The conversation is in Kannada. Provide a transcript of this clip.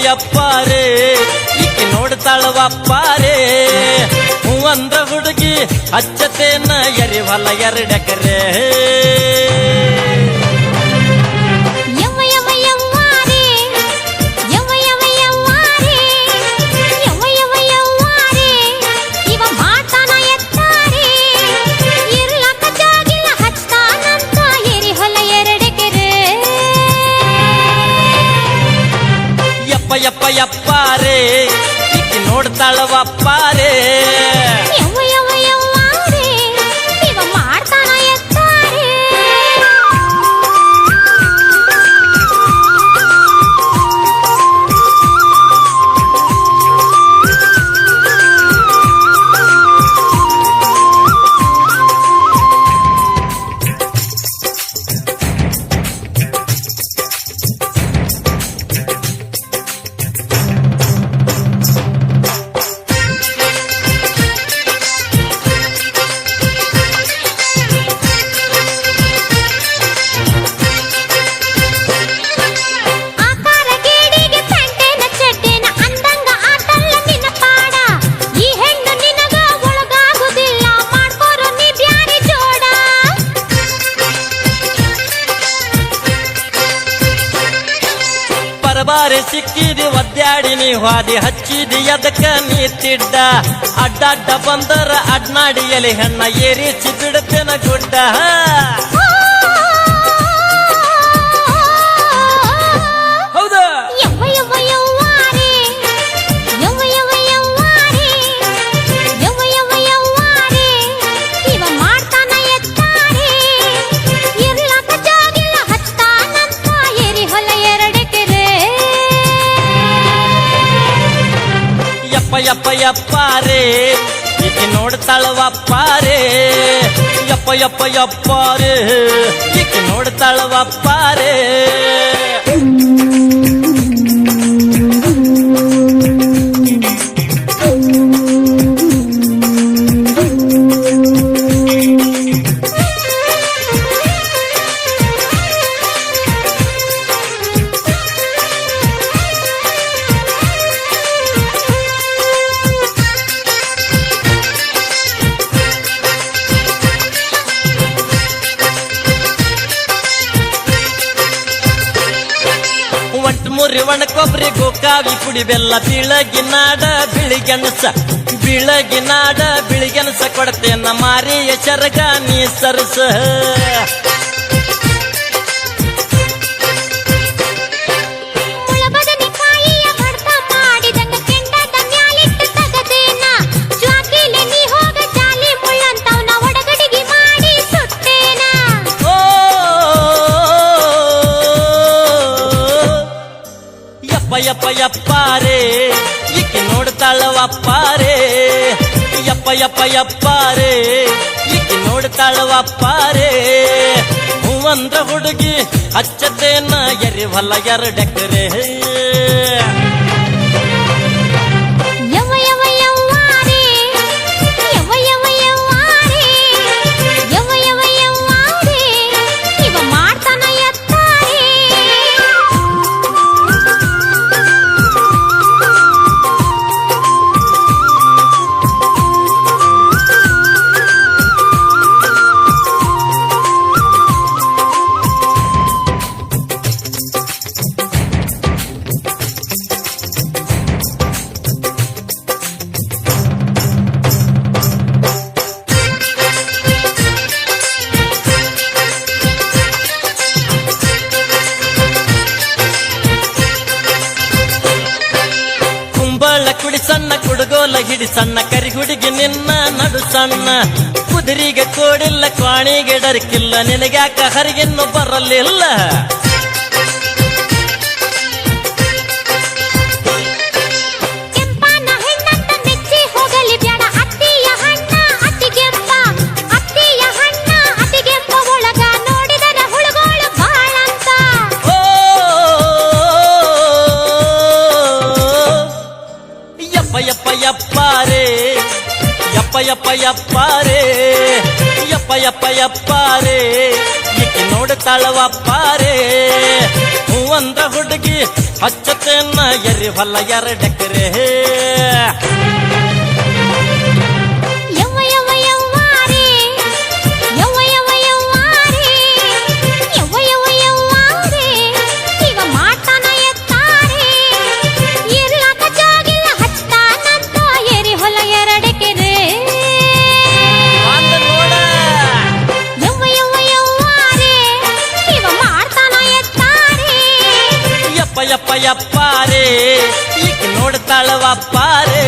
ಯಪ್ಪಾರೆ ಈಕಿ ನೋಡ್ತಾಳವಪ್ಪಾರೆ ಹೂ ಅಂದ್ರ ಹುಡುಗಿ ಹಚ್ಚತೇನ ಎರಿವಲ್ಲ 2 ಎಕರೆ ಯಪ್ಪಾರೆ ಈಕಿ ನೋಡ್ತಾಳವಪ್ಪಾರೆ ಬಾರೆ ಸಿಕ್ಕಿದಿ ಒದ್ಯಾಡಿ ನೀ ಹಾದಿ ಹಚ್ಚಿದಿ ಅದಕ್ಕ ನೀತಿಡ್ಡ ಅಡ್ಡಾಡ್ಡ ಬಂದರ ಅಡ್ನಾಡಿ ಎಲೆ ಹೆಣ್ಣ ಏರಿಸಿ ಬಿಡುತ್ತೇನ ಗುಡ್ಡ ಹೌದಾ ಯಪ್ಪಾರೆ ಈಕಿ ನೋಡ್ತಾಳವಪ್ಪಾರೆ ಯಪ್ಪಾರೆ ಈಕಿ ನೋಡ್ತಾಳವಪ್ಪಾರೆ ಮುರಿವಣ ಕೊಬ್ಬರಿ ಗೋಕಾವಿ ಪುಡಿ ಬೆಲ್ಲ ಬೀಳಗಿನಾಡ ಬಿಳಿಗೆಣಸ ಕೊಡ್ತೇನ ಮಾರಿಯ ಚರಗ ನೀ ಸರ್ಸ ಯಪ್ಪಾರೆ ಈಕಿ ನೋಡ್ತಾಳವಪ್ಪಾರೆ ಯಪ್ಪಾರೆ ಈಕಿ ನೋಡ್ತಾಳವಪ್ಪಾರೆ ಹೂ ಅಂದ್ರ ಹುಡುಗಿ ಹಚ್ಚತೇನ ಎರಿವಲ್ಲ 2 ಎಕರೆ ಸಣ್ಣ ಕರಿ ಹುಡುಗಿ ನಿನ್ನ ನಡು ಸಣ್ಣ ಕುದುರಿಗೆ ಕೋಡಿಲ್ಲ ಕ್ವಾಣಿಗೆ ಡರ್ಕಿಲ್ಲ ನಿನಗ್ಯಾಕ ಹರಿಗಿನ್ನು ಬರಲಿಲ್ಲ ಯಪ್ಪಾರೇ ಯಪ್ಪ ಯಪ್ಪ ಯಪ್ಪಾರೇ ಯಪ್ಪ ಯಪ್ಪ ಯಪ್ಪಾರೇ ಈಕಿ ನೋಡ್ತಾಳವಪ್ಪಾರೇ ಹೂವಂದ್ರ ಹುಡುಗಿ ಹಚ್ಚತೇನ ಎರಿ ಹೊಲ ಎರಡೆಕರೆ ಯಪ್ಪ ಯಪ್ಪಾರೇ ಈಗ ನೋಡ್ತಾಳವಪ್ಪಾರೇ